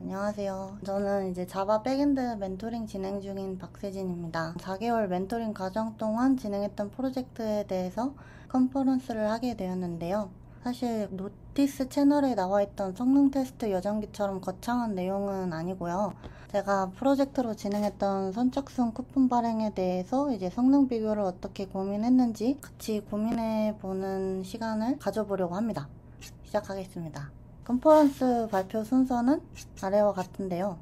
안녕하세요. 저는 이제 자바 백엔드 멘토링 진행 중인 박세진입니다. 4개월 멘토링 과정 동안 진행했던 프로젝트에 대해서 컨퍼런스를 하게 되었는데요. 사실 노티스 채널에 나와있던 성능 테스트 여정기처럼 거창한 내용은 아니고요. 제가 프로젝트로 진행했던 선착순 쿠폰 발행에 대해서 이제 성능 비교를 어떻게 고민했는지 같이 고민해보는 시간을 가져보려고 합니다. 시작하겠습니다. 컨퍼런스 발표 순서는 아래와 같은데요.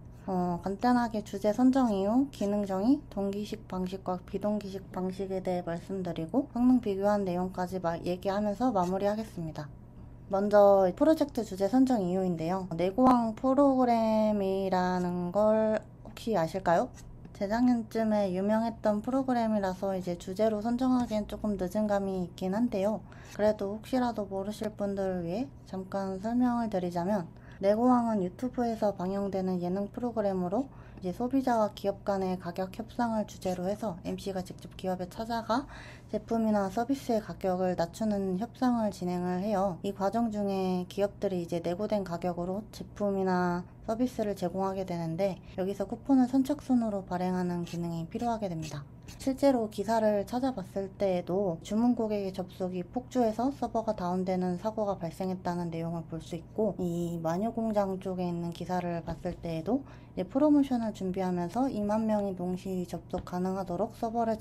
간단하게 주제 선정 이유, 기능 정의, 동기식 방식과 비동기식 방식에 대해 말씀드리고 성능 비교한 내용까지 얘기하면서 마무리하겠습니다. 먼저 프로젝트 주제 선정 이유인데요. 내고왕 프로그램이라는 걸 혹시 아실까요? 재작년쯤에 유명했던 프로그램이라서 이제 주제로 선정하기엔 조금 늦은 감이 있긴 한데요. 그래도 혹시라도 모르실 분들을 위해 잠깐 설명을 드리자면, 내고왕은 유튜브에서 방영되는 예능 프로그램으로 이제 소비자와 기업 간의 가격 협상을 주제로 해서 MC가 직접 기업에 찾아가 제품이나 서비스의 가격을 낮추는 협상을 진행을 해요. 이 과정 중에 기업들이 이제 내고된 가격으로 제품이나 서비스를 제공하게 되는데, 여기서 쿠폰을 선착순으로 발행하는 기능이 필요하게 됩니다. 실제로 기사를 찾아봤을 때에도 주문 고객의 접속이 폭주해서 서버가 다운되는 사고가 발생했다는 내용을 볼 수 있고, 이 마녀공장 쪽에 있는 기사를 봤을 때에도 이제 프로모션을 준비하면서 2만 명이 동시 접속 가능하도록 서버를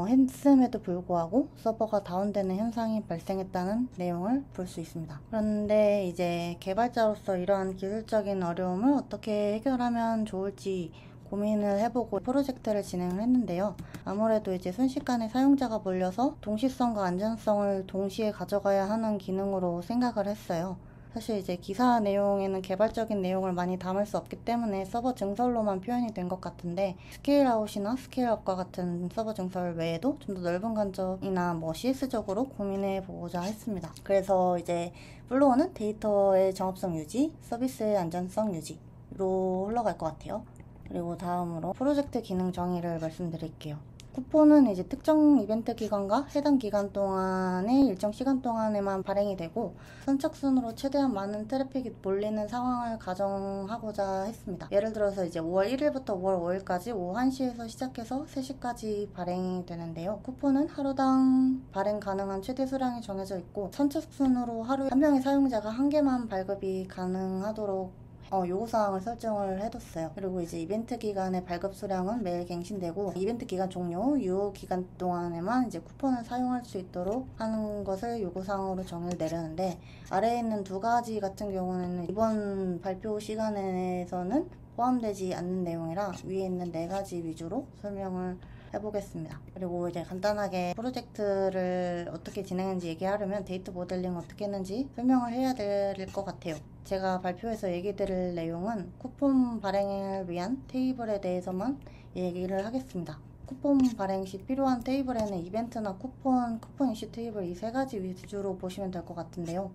했음에도 불구하고 서버가 다운되는 현상이 발생했다는 내용을 볼 수 있습니다. 그런데 이제 개발자로서 이러한 기술적인 어려움을 어떻게 해결하면 좋을지 고민을 해보고 프로젝트를 진행을 했는데요. 아무래도 이제 순식간에 사용자가 몰려서 동시성과 안전성을 동시에 가져가야 하는 기능으로 생각을 했어요. 사실 이제 기사 내용에는 개발적인 내용을 많이 담을 수 없기 때문에 서버 증설로만 표현이 된 것 같은데, 스케일아웃이나 스케일업과 같은 서버 증설 외에도 좀 더 넓은 관점이나 CS적으로 고민해 보고자 했습니다. 그래서 이제 플로우는 데이터의 정합성 유지, 서비스의 안전성 유지로 흘러갈 것 같아요. 그리고 다음으로 프로젝트 기능 정의를 말씀드릴게요. 쿠폰은 이제 특정 이벤트 기간과 해당 기간 동안의 일정 시간 동안에만 발행이 되고, 선착순으로 최대한 많은 트래픽이 몰리는 상황을 가정하고자 했습니다. 예를 들어서 이제 5월 1일부터 5월 5일까지 오후 1시에서 시작해서 3시까지 발행이 되는데요. 쿠폰은 하루당 발행 가능한 최대 수량이 정해져 있고, 선착순으로 하루에 한 명의 사용자가 1개만 발급이 가능하도록 요구사항을 설정을 해뒀어요. 그리고 이제 이벤트 기간의 발급 수량은 매일 갱신되고, 이벤트 기간 종료, 유효 기간 동안에만 이제 쿠폰을 사용할 수 있도록 하는 것을 요구사항으로 정의를 내렸는데, 아래에 있는 두 가지 같은 경우는 이번 발표 시간에서는 포함되지 않는 내용이라 위에 있는 네 가지 위주로 설명을 해보겠습니다. 그리고 이제 간단하게 프로젝트를 어떻게 진행했는지 얘기하려면 데이터 모델링 어떻게 했는지 설명을 해야 될 것 같아요. 제가 발표에서 얘기 드릴 내용은 쿠폰 발행을 위한 테이블에 대해서만 얘기를 하겠습니다. 쿠폰 발행 시 필요한 테이블에는 이벤트나 쿠폰 이슈 테이블 이 세 가지 위주로 보시면 될 것 같은데요.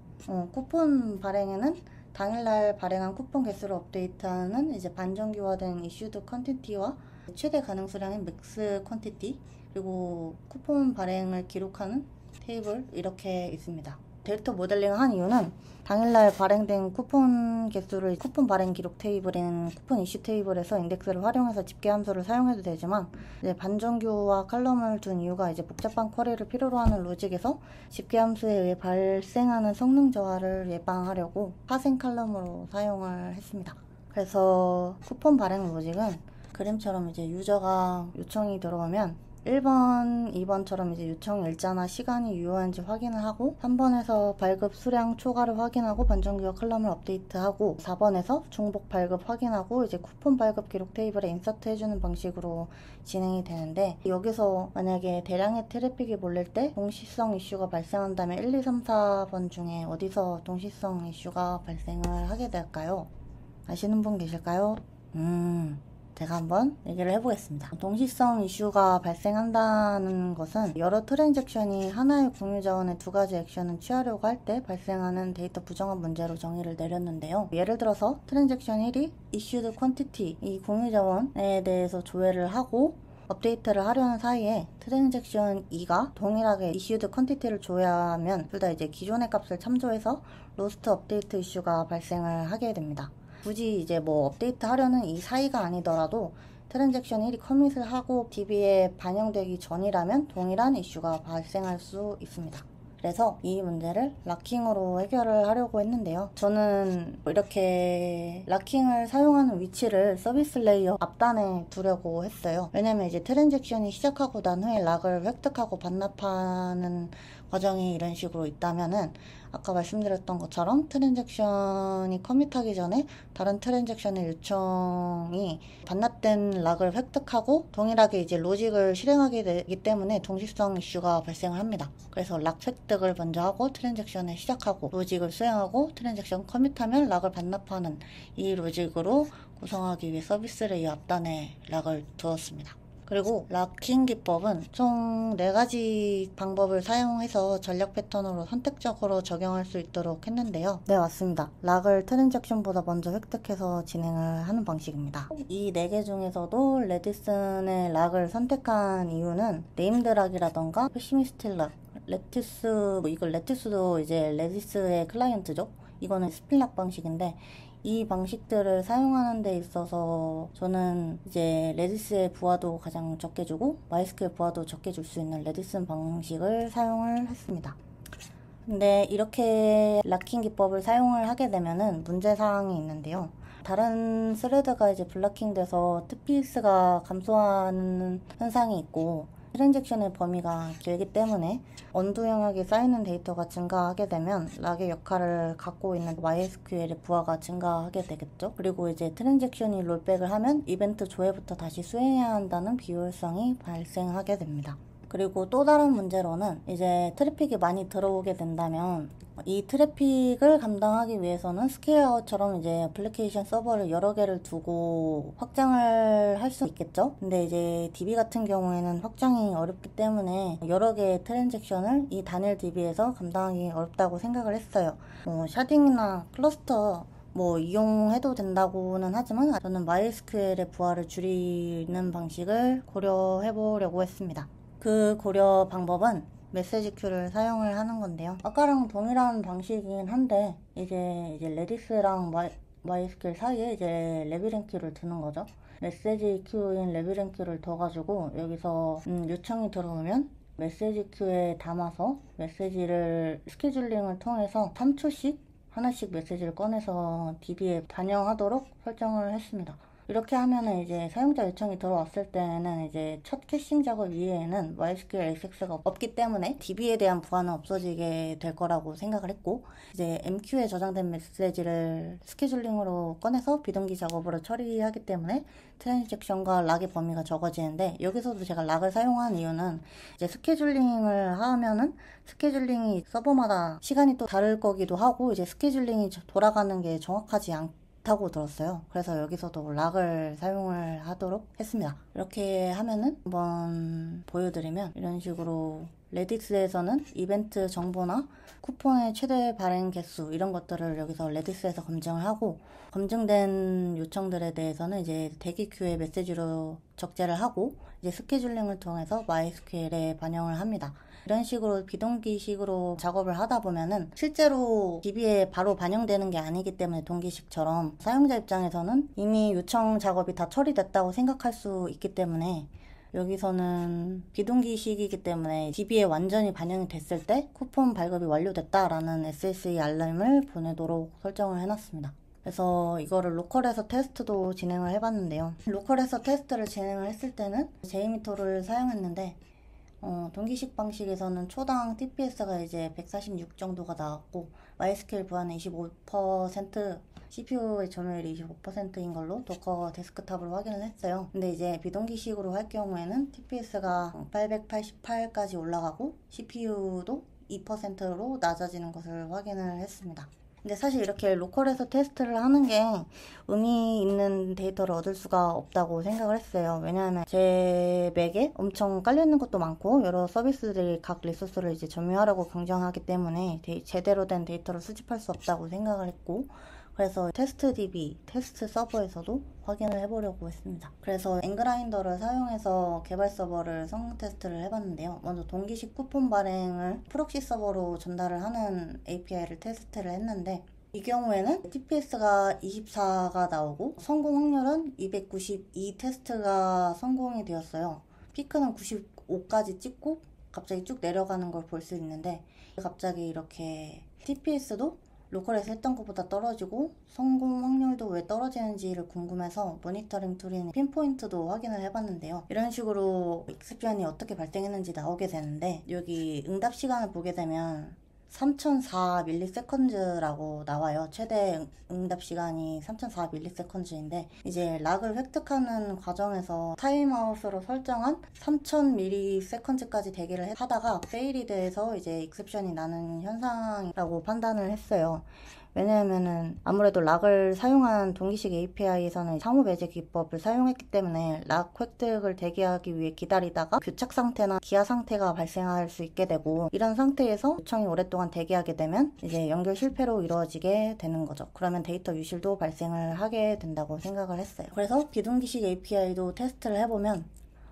쿠폰 발행에는 당일날 발행한 쿠폰 개수를 업데이트하는 이제 반정기화된 이슈드 퀀티티와 최대 가능 수량인 맥스 퀀티티, 그리고 쿠폰 발행을 기록하는 테이블, 이렇게 있습니다. 데이터 모델링을 한 이유는 당일날 발행된 쿠폰 개수를 쿠폰 발행 기록 테이블인 쿠폰 이슈 테이블에서 인덱스를 활용해서 집계 함수를 사용해도 되지만, 이제 반정규와 칼럼을 둔 이유가 이제 복잡한 쿼리를 필요로 하는 로직에서 집계 함수에 의해 발생하는 성능 저하를 예방하려고 파생 칼럼으로 사용을 했습니다. 그래서 쿠폰 발행 로직은 그림처럼 이제 유저가 요청이 들어오면 1번, 2번처럼 이제 요청 일자나 시간이 유효한지 확인을 하고, 3번에서 발급 수량 초과를 확인하고 반정규와 칼럼을 업데이트하고, 4번에서 중복 발급 확인하고 이제 쿠폰 발급 기록 테이블에 인서트 해주는 방식으로 진행이 되는데, 여기서 만약에 대량의 트래픽이 몰릴 때 동시성 이슈가 발생한다면 1, 2, 3, 4번 중에 어디서 동시성 이슈가 발생을 하게 될까요? 아시는 분 계실까요? 제가 한번 얘기를 해보겠습니다. 동시성 이슈가 발생한다는 것은 여러 트랜잭션이 하나의 공유 자원의 두 가지 액션을 취하려고 할 때 발생하는 데이터 부정합 문제로 정의를 내렸는데요. 예를 들어서 트랜잭션 1이 issued quantity, 이 공유 자원에 대해서 조회를 하고 업데이트를 하려는 사이에 트랜잭션 2가 동일하게 이슈드 퀀티티를 줘야 하면 둘 다 이제 기존의 값을 참조해서 로스트 업데이트 이슈가 발생을 하게 됩니다. 굳이 이제 뭐 업데이트 하려는 이 사이가 아니더라도 트랜잭션 1이 커밋을 하고 DB에 반영되기 전이라면 동일한 이슈가 발생할 수 있습니다. 그래서 이 문제를 락킹으로 해결을 하려고 했는데요. 저는 이렇게 락킹을 사용하는 위치를 서비스 레이어 앞단에 두려고 했어요. 왜냐면 이제 트랜잭션이 시작하고 난 후에 락을 획득하고 반납하는 과정이 이런 식으로 있다면은 아까 말씀드렸던 것처럼 트랜잭션이 커밋하기 전에 다른 트랜잭션의 요청이 반납된 락을 획득하고 동일하게 이제 로직을 실행하게 되기 때문에 동시성 이슈가 발생을 합니다. 그래서 락 획득을 먼저 하고 트랜잭션을 시작하고 로직을 수행하고 트랜잭션 커밋하면 락을 반납하는 이 로직으로 구성하기 위해 서비스 레이어 앞단에 락을 두었습니다. 그리고 락킹 기법은 총 4가지 방법을 사용해서 전략 패턴으로 선택적으로 적용할 수 있도록 했는데요. 네, 맞습니다. 락을 트랜잭션보다 먼저 획득해서 진행을 하는 방식입니다. 이 4개 중에서도 레디슨의 락을 선택한 이유는 네임드 락이라던가 페시미스트 락, 레티스, 이거 레티스도 이제 레디스의 클라이언트죠. 이거는 스핀락 방식인데 이 방식들을 사용하는 데 있어서 저는 이제 레디스의 부하도 가장 적게 주고 마이스큐엘 부하도 적게 줄 수 있는 레디슨 방식을 사용을 했습니다. 근데 이렇게 락킹 기법을 사용을 하게 되면은 문제사항이 있는데요. 다른 스레드가 이제 블락킹 돼서 TPS가 감소하는 현상이 있고 트랜잭션의 범위가 길기 때문에 언두 영역에 쌓이는 데이터가 증가하게 되면 락의 역할을 갖고 있는 MySQL의 부하가 증가하게 되겠죠. 그리고 이제 트랜잭션이 롤백을 하면 이벤트 조회부터 다시 수행해야 한다는 비효율성이 발생하게 됩니다. 그리고 또 다른 문제로는 이제 트래픽이 많이 들어오게 된다면 이 트래픽을 감당하기 위해서는 스케일아웃처럼 이제 애플리케이션 서버를 여러 개를 두고 확장을 할 수 있겠죠. 근데 이제 DB 같은 경우에는 확장이 어렵기 때문에 여러 개의 트랜잭션을 이 단일 DB에서 감당하기 어렵다고 생각을 했어요. 샤딩이나 클러스터 이용해도 된다고는 하지만 저는 MySQL의 부하를 줄이는 방식을 고려해 보려고 했습니다. 그 고려 방법은 메시지 큐를 사용을 하는 건데요. 아까랑 동일한 방식이긴 한데 이제 레디스랑 MySQL 사이에 이제 레비랭큐를 두는 거죠. 메시지 큐인 레비랭큐를 둬가지고 여기서 요청이 들어오면 메시지 큐에 담아서 메시지를 스케줄링을 통해서 3초씩 하나씩 메시지를 꺼내서 DB에 반영하도록 설정을 했습니다. 이렇게 하면은 이제 사용자 요청이 들어왔을 때는 이제 첫 캐싱 작업 이외에는 MySQL 액세스가 없기 때문에 DB에 대한 부하는 없어지게 될 거라고 생각을 했고 이제 MQ에 저장된 메시지를 스케줄링으로 꺼내서 비동기 작업으로 처리하기 때문에 트랜잭션과 락의 범위가 적어지는데 여기서도 제가 락을 사용한 이유는 이제 스케줄링을 하면은 스케줄링이 서버마다 시간이 또 다를 거기도 하고 이제 스케줄링이 돌아가는 게 정확하지 않다고 들었어요. 그래서 여기서도 락을 사용을 하도록 했습니다. 이렇게 하면은 한번 보여드리면 이런 식으로 레디스에서는 이벤트 정보나 쿠폰의 최대 발행 개수 이런 것들을 여기서 레디스에서 검증을 하고 검증된 요청들에 대해서는 이제 대기 큐에 메시지로 적재를 하고 이제 스케줄링을 통해서 MySQL에 반영을 합니다. 이런 식으로 비동기식으로 작업을 하다 보면은 실제로 DB에 바로 반영되는 게 아니기 때문에 동기식처럼 사용자 입장에서는 이미 요청 작업이 다 처리됐다고 생각할 수 있기 때문에 여기서는 비동기식이기 때문에 DB에 완전히 반영이 됐을 때 쿠폰 발급이 완료됐다라는 SSE 알람을 보내도록 설정을 해놨습니다. 그래서 이거를 로컬에서 테스트도 진행을 해봤는데요. 로컬에서 테스트를 진행을 했을 때는 JMeter를 사용했는데 동기식 방식에서는 초당 TPS가 이제 146 정도가 나왔고 MySQL 부하는 25%, CPU의 점유율이 25%인 걸로 도커 데스크탑으로 확인을 했어요. 근데 이제 비동기식으로 할 경우에는 TPS가 888까지 올라가고 CPU도 2%로 낮아지는 것을 확인을 했습니다. 근데 사실 이렇게 로컬에서 테스트를 하는 게 의미 있는 데이터를 얻을 수가 없다고 생각을 했어요. 왜냐하면 제 맥에 엄청 깔려있는 것도 많고 여러 서비스들이 각 리소스를 이제 점유하라고 경쟁하기 때문에 제대로 된 데이터를 수집할 수 없다고 생각을 했고 그래서 테스트 DB, 테스트 서버에서도 확인을 해보려고 했습니다. 그래서 앵그라인더를 사용해서 개발 서버를 성능 테스트를 해봤는데요. 먼저 동기식 쿠폰 발행을 프록시 서버로 전달을 하는 API를 테스트를 했는데, 이 경우에는 TPS가 24가 나오고 성공 확률은 292 테스트가 성공이 되었어요. 피크는 95까지 찍고 갑자기 쭉 내려가는 걸 볼 수 있는데, 갑자기 이렇게 TPS도 로컬에서 했던 것보다 떨어지고 성공 확률도 왜 떨어지는지를 궁금해서 모니터링 툴인 핀포인트도 확인을 해봤는데요. 이런 식으로 익셉션이 어떻게 발생했는지 나오게 되는데, 여기 응답 시간을 보게 되면 3004ms라고 나와요. 최대 응답 시간이 3004ms인데, 이제 락을 획득하는 과정에서 타임아웃으로 설정한 3000ms까지 대기를 하다가 페일이 돼서 이제 익셉션이 나는 현상이라고 판단을 했어요. 왜냐하면은 아무래도 락을 사용한 동기식 API에서는 상호 배제 기법을 사용했기 때문에 락 획득을 대기하기 위해 기다리다가 교착 상태나 기아 상태가 발생할 수 있게 되고, 이런 상태에서 요청이 오랫동안 대기하게 되면 이제 연결 실패로 이루어지게 되는 거죠. 그러면 데이터 유실도 발생을 하게 된다고 생각을 했어요. 그래서 비동기식 API도 테스트를 해보면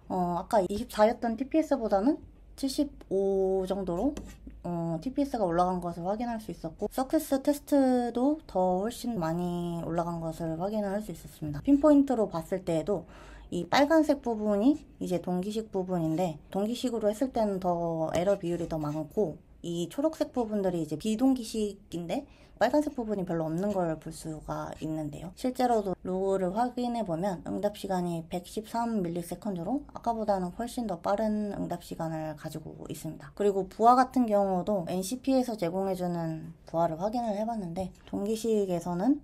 아까 24였던 TPS보다는 75 정도로 TPS가 올라간 것을 확인할 수 있었고, 서크세스 테스트도 더 훨씬 많이 올라간 것을 확인을 할 수 있었습니다. 핀포인트로 봤을 때에도 이 빨간색 부분이 이제 동기식 부분인데, 동기식으로 했을 때는 더 에러 비율이 더 많고, 이 초록색 부분들이 이제 비동기식인데 빨간색 부분이 별로 없는 걸 볼 수가 있는데요. 실제로도 로그를 확인해보면 응답 시간이 113ms로 아까보다는 훨씬 더 빠른 응답 시간을 가지고 있습니다. 그리고 부하 같은 경우도 NCP에서 제공해주는 부하를 확인을 해봤는데, 동기식에서는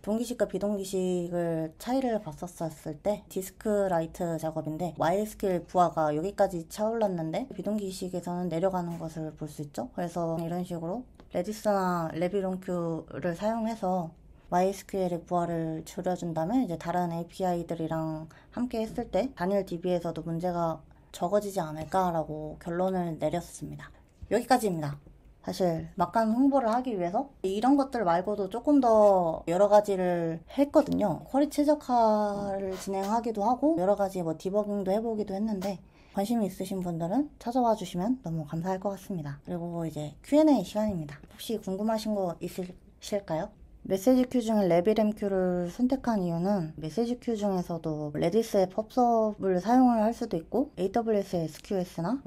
동기식과 비동기식을 차이를 봤었을 때 디스크라이트 작업인데 MySQL 부하가 여기까지 차올랐는데 비동기식에서는 내려가는 것을 볼 수 있죠. 그래서 이런 식으로 레디스나 레비론큐를 사용해서 MySQL의 부하를 줄여준다면 이제 다른 API들이랑 함께 했을 때 단일 DB에서도 문제가 적어지지 않을까라고 결론을 내렸습니다. 여기까지입니다. 사실 막간 홍보를 하기 위해서 이런 것들 말고도 조금 더 여러 가지를 했거든요. 쿼리 최적화를 진행하기도 하고 여러 가지 디버깅도 해보기도 했는데, 관심이 있으신 분들은 찾아와 주시면 너무 감사할 것 같습니다. 그리고 이제 Q&A 시간입니다. 혹시 궁금하신 거 있으실까요? 메시지 큐 중에 레비램 큐를 선택한 이유는 메시지 큐 중에서도 레디스의 펍섭을 사용을 할 수도 있고 AWS의 SQS나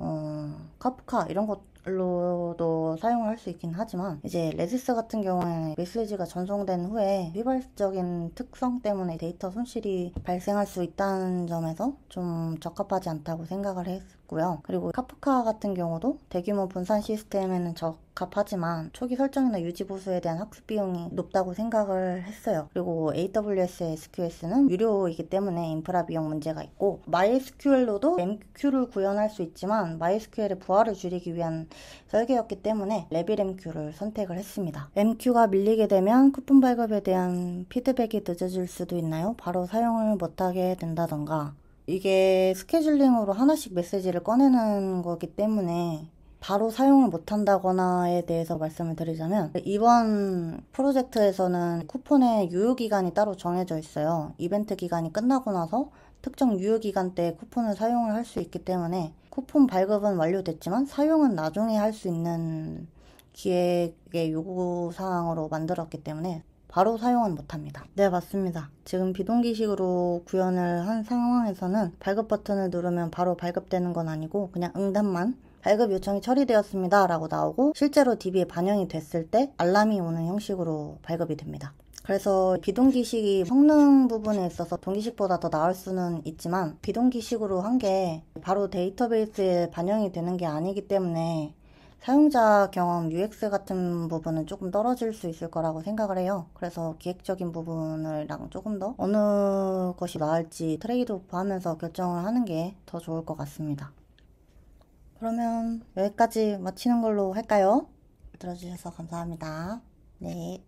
카프카 이런 것로도 사용을 할 수 있긴 하지만, 이제 레디스 같은 경우에는 메시지가 전송된 후에 휘발적인 특성 때문에 데이터 손실이 발생할 수 있다는 점에서 좀 적합하지 않다고 생각을 했고요. 그리고 카프카 같은 경우도 대규모 분산 시스템에는 적합하지만 초기 설정이나 유지 보수에 대한 학습 비용이 높다고 생각을 했어요. 그리고 AWS의 SQS는 유료이기 때문에 인프라 비용 문제가 있고, MySQL로도 MQ를 구현할 수 있지만 MySQL의 부하를 줄이기 위한 설계였기 때문에 레비램Q를 선택을 했습니다. MQ가 밀리게 되면 쿠폰 발급에 대한 피드백이 늦어질 수도 있나요? 바로 사용을 못하게 된다던가, 이게 스케줄링으로 하나씩 메시지를 꺼내는 거기 때문에 바로 사용을 못한다거나에 대해서 말씀을 드리자면, 이번 프로젝트에서는 쿠폰의 유효기간이 따로 정해져 있어요. 이벤트 기간이 끝나고 나서 특정 유효기간 때 쿠폰을 사용을 할 수 있기 때문에 쿠폰 발급은 완료됐지만 사용은 나중에 할 수 있는 기획의 요구사항으로 만들었기 때문에 바로 사용은 못합니다. 네, 맞습니다. 지금 비동기식으로 구현을 한 상황에서는 발급 버튼을 누르면 바로 발급되는 건 아니고 그냥 응답만 발급 요청이 처리되었습니다 라고 나오고, 실제로 DB에 반영이 됐을 때 알람이 오는 형식으로 발급이 됩니다. 그래서 비동기식이 성능 부분에 있어서 동기식보다 더 나을 수는 있지만, 비동기식으로 한 게 바로 데이터베이스에 반영이 되는 게 아니기 때문에 사용자 경험, UX 같은 부분은 조금 떨어질 수 있을 거라고 생각을 해요. 그래서 기획적인 부분이랑 조금 더 어느 것이 나을지 트레이드오프 하면서 결정을 하는 게 더 좋을 것 같습니다. 그러면 여기까지 마치는 걸로 할까요? 들어주셔서 감사합니다. 네.